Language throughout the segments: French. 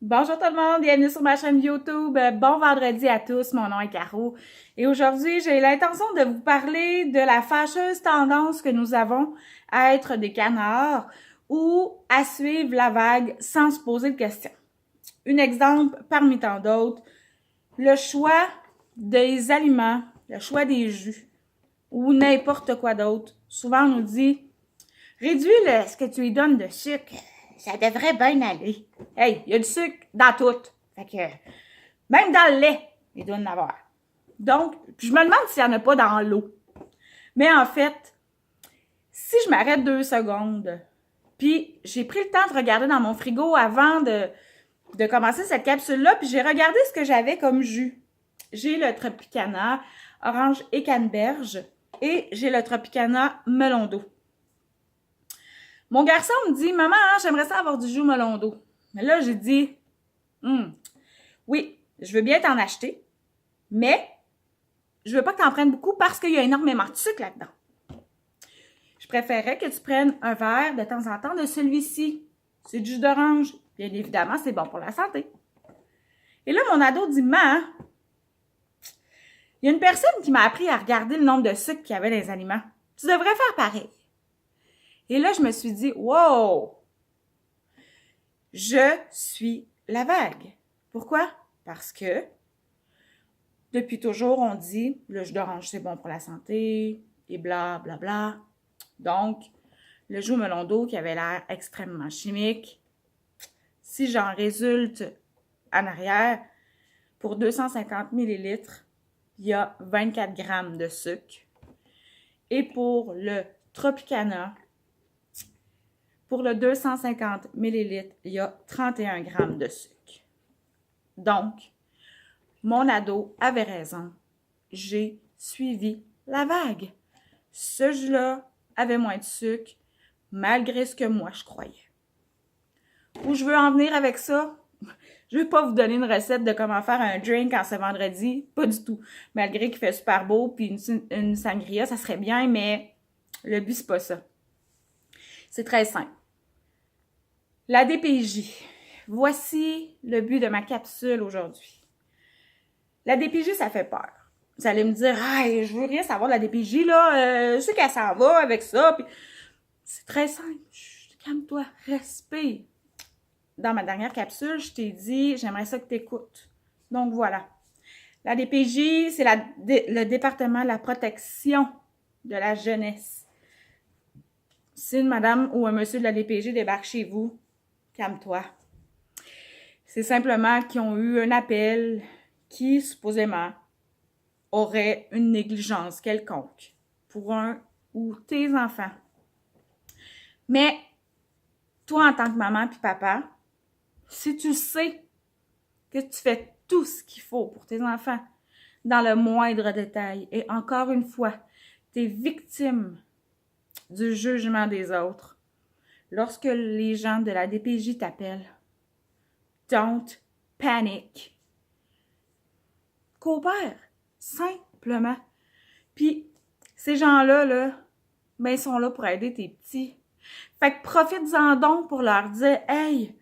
Bonjour tout le monde, bienvenue sur ma chaîne YouTube. Bon vendredi à tous, mon nom est Caro. Et aujourd'hui, j'ai l'intention de vous parler de la fâcheuse tendance que nous avons à être des canards ou à suivre la vague sans se poser de questions. Un exemple parmi tant d'autres, le choix des aliments, le choix des jus ou n'importe quoi d'autre. Souvent, on nous dit « Réduis ce que tu lui donnes de sucre. Ça devrait bien aller. » Hey, il y a du sucre dans tout. Fait que, même dans le lait, il doit en avoir. Donc, je me demande s'il n'y en a pas dans l'eau. Mais en fait, si je m'arrête 2 secondes, puis j'ai pris le temps de regarder dans mon frigo avant de commencer cette capsule-là, puis j'ai regardé ce que j'avais comme jus. J'ai le Tropicana orange et canneberge et j'ai le Tropicana melon d'eau. Mon garçon me dit « Maman, j'aimerais ça avoir du jus melon d'eau. » Mais là, j'ai dit oui, je veux bien t'en acheter, mais je veux pas que t'en prennes beaucoup parce qu'il y a énormément de sucre là-dedans. Je préférerais que tu prennes un verre de temps en temps de celui-ci. C'est du jus d'orange. Bien évidemment, c'est bon pour la santé. Et là, mon ado dit « Maman, il y a une personne qui m'a appris à regarder le nombre de sucre qu'il y avait dans les aliments. Tu devrais faire pareil. » Et là, je me suis dit « Wow! Je suis la vague. » Pourquoi? Parce que depuis toujours, on dit le jus d'orange, c'est bon pour la santé, et bla, bla, bla. Donc, le jus melon d'eau qui avait l'air extrêmement chimique, si j'en résulte en arrière, pour 250 ml, il y a 24 grammes de sucre. Et pour le Tropicana, pour le 250 ml, il y a 31 grammes de sucre. Donc, mon ado avait raison. J'ai suivi la vague. Ce jus-là avait moins de sucre, malgré ce que moi je croyais. Où je veux en venir avec ça? Je ne vais pas vous donner une recette de comment faire un drink en ce vendredi, pas du tout. Malgré qu'il fait super beau, puis une sangria, ça serait bien, mais le but, c'est pas ça. C'est très simple. La DPJ. Voici le but de ma capsule aujourd'hui. La DPJ, ça fait peur. Vous allez me dire, hey, je veux rien savoir de la DPJ, là, je sais qu'elle s'en va avec ça. Puis c'est très simple. Calme-toi, respire. Dans ma dernière capsule, je t'ai dit, j'aimerais ça que tu écoutes. Donc voilà. La DPJ, c'est le département de la protection de la jeunesse. Si une madame ou un monsieur de la DPJ débarque chez vous, calme-toi. C'est simplement qu'ils ont eu un appel qui, supposément, aurait une négligence quelconque pour un ou tes enfants. Mais, toi, en tant que maman puis papa, si tu sais que tu fais tout ce qu'il faut pour tes enfants, dans le moindre détail, et encore une fois, tu es victime du jugement des autres, lorsque les gens de la DPJ t'appellent, don't panic. Coopère, simplement. Puis, ces gens-là, ben, ils sont là pour aider tes petits. Fait que profite-en donc pour leur dire, hey,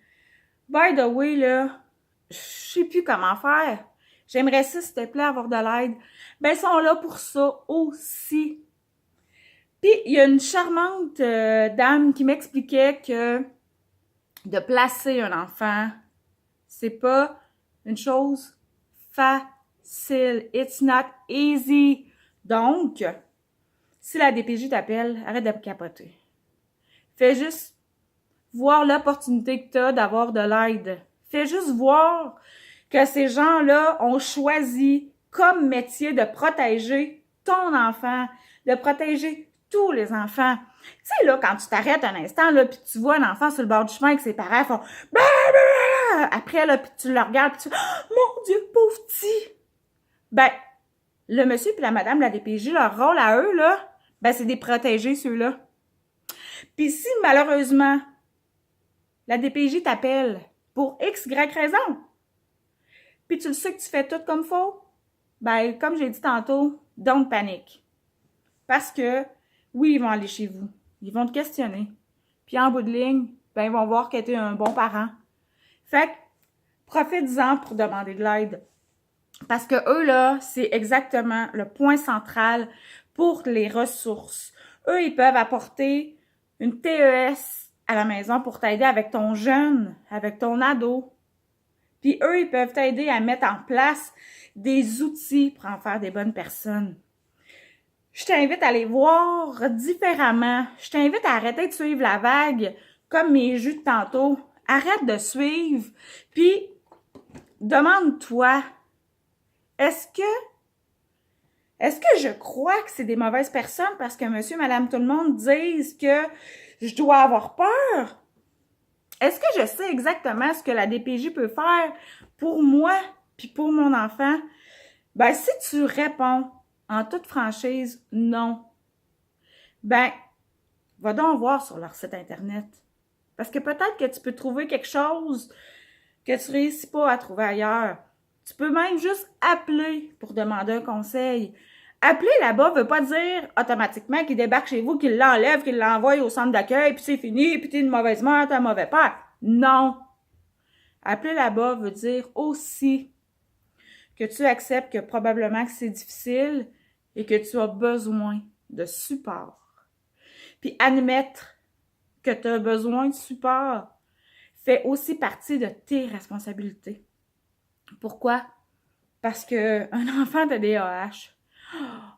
by the way, là, je sais plus comment faire. J'aimerais ça, s'il te plaît, avoir de l'aide. Ben, ils sont là pour ça aussi. Puis, il y a une charmante dame qui m'expliquait que de placer un enfant, c'est pas une chose facile. It's not easy. Donc, si la DPJ t'appelle, arrête de capoter. Fais juste voir l'opportunité que tu as d'avoir de l'aide. Fais juste voir que ces gens-là ont choisi comme métier de protéger ton enfant, de protéger tous les enfants. Tu sais, là, quand tu t'arrêtes un instant, là, puis tu vois un enfant sur le bord du chemin avec ses parents font blablabla. Après, là, puis tu le regardes, puis tu oh, mon Dieu, pauvre petit! Ben, le monsieur puis la madame de la DPJ, leur rôle à eux, là, ben, c'est de les protéger, ceux-là. Puis si, malheureusement, la DPJ t'appelle pour X, Y raison, puis tu le sais que tu fais tout comme faut, ben, comme j'ai dit tantôt, don't panic. Parce que, oui, ils vont aller chez vous. Ils vont te questionner. Puis en bout de ligne, ben, ils vont voir que tu es un bon parent. Fait que, Profite-en pour demander de l'aide. Parce que eux, là, c'est exactement le point central pour les ressources. Eux, ils peuvent apporter une TES à la maison pour t'aider avec ton jeune, avec ton ado. Puis eux, ils peuvent t'aider à mettre en place des outils pour en faire des bonnes personnes. Je t'invite à les voir différemment. Je t'invite à arrêter de suivre la vague comme mes jus de tantôt. Arrête de suivre. Puis, demande-toi, est-ce que je crois que c'est des mauvaises personnes parce que monsieur, madame, tout le monde disent que je dois avoir peur? Est-ce que je sais exactement ce que la DPJ peut faire pour moi puis pour mon enfant? Ben, si tu réponds en toute franchise, non, ben, va donc voir sur leur site Internet. Parce que peut-être que tu peux trouver quelque chose que tu réussis pas à trouver ailleurs. Tu peux même juste appeler pour demander un conseil. Appeler là-bas veut pas dire automatiquement qu'il débarque chez vous, qu'il l'enlève, qu'il l'envoie au centre d'accueil, puis c'est fini, puis t'es une mauvaise mère, t'es un mauvais père. Non. Appeler là-bas veut dire aussi que tu acceptes que probablement que c'est difficile et que tu as besoin de support. Puis admettre que tu as besoin de support fait aussi partie de tes responsabilités. Pourquoi? Parce qu'un enfant de DAH, oh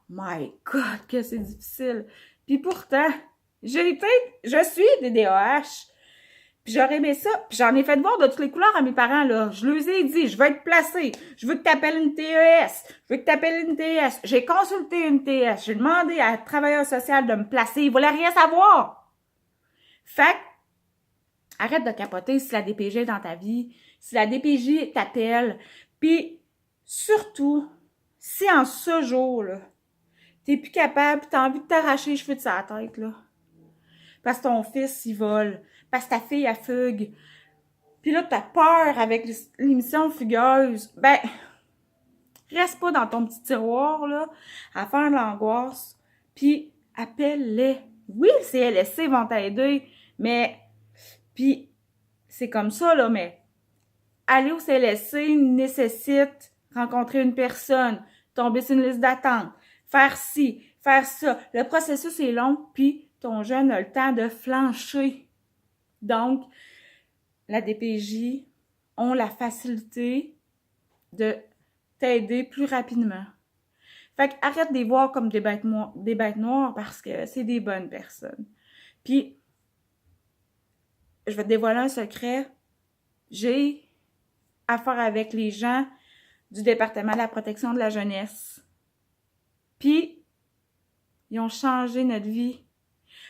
my God, que c'est difficile. Puis pourtant, je suis des DAH. Puis j'aurais aimé ça. Puis j'en ai fait de voir de toutes les couleurs à mes parents, là. Je leur ai dit, je veux être placée. Je veux que tu appelles une TES. Je veux que tu appelles une TES. J'ai consulté une TES. J'ai demandé à un travailleur social de me placer. Il voulait rien savoir. Fait que, arrête de capoter si la DPJ est dans ta vie. Si la DPJ t'appelle. Puis, surtout, si en ce jour-là, t'es plus capable, t'as envie de t'arracher les cheveux de sa tête, là. Parce que ton fils, il vole. Parce que ta fille, elle fugue. Puis là, t'as peur avec l'émission Fugueuse. Ben, reste pas dans ton petit tiroir, là, à faire de l'angoisse. Puis, appelle-les. Oui, le CLSC vont t'aider, mais... Puis, c'est comme ça, là, mais... Aller au CLSC nécessite rencontrer une personne, tomber sur une liste d'attente, faire ci, faire ça. Le processus est long, puis ton jeune a le temps de flancher. Donc, la DPJ ont la facilité de t'aider plus rapidement. Fait qu'arrête de les voir comme des bêtes noires parce que c'est des bonnes personnes. Puis, je vais te dévoiler un secret. J'ai affaire avec les gens du département de la protection de la jeunesse. Puis, ils ont changé notre vie.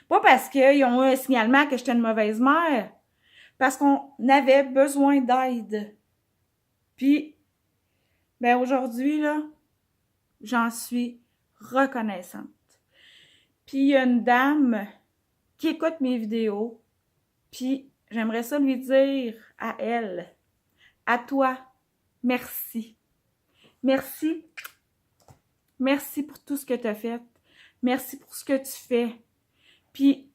Pas parce qu'ils ont eu un signalement que j'étais une mauvaise mère, parce qu'on avait besoin d'aide. Puis, ben aujourd'hui, là, j'en suis reconnaissante. Puis, il y a une dame qui écoute mes vidéos, puis j'aimerais ça lui dire à elle, à toi, merci. Merci. Merci pour tout ce que tu as fait. Merci pour ce que tu fais. Puis,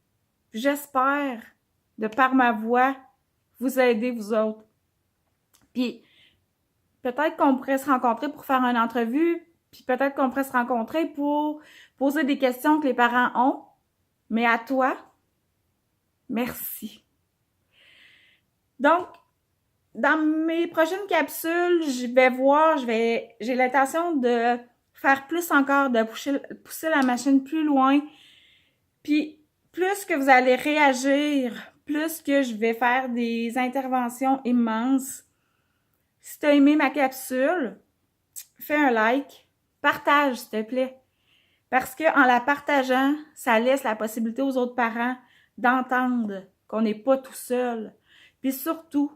j'espère, de par ma voix, vous aider, vous autres. Puis, peut-être qu'on pourrait se rencontrer pour faire une entrevue, puis peut-être qu'on pourrait se rencontrer pour poser des questions que les parents ont. Mais à toi, merci. Donc, dans mes prochaines capsules, j'ai l'intention de faire plus encore, de pousser la machine plus loin. Puis, plus que vous allez réagir, plus que je vais faire des interventions immenses. Si tu as aimé ma capsule, fais un like, partage s'il te plaît. Parce qu'en la partageant, ça laisse la possibilité aux autres parents d'entendre qu'on n'est pas tout seul. Puis surtout,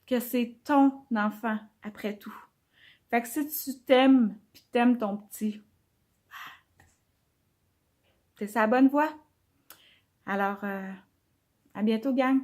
que c'est ton enfant après tout. Fait que si tu t'aimes, puis t'aimes ton petit, t'es sur la bonne voie. Alors, à bientôt, gang!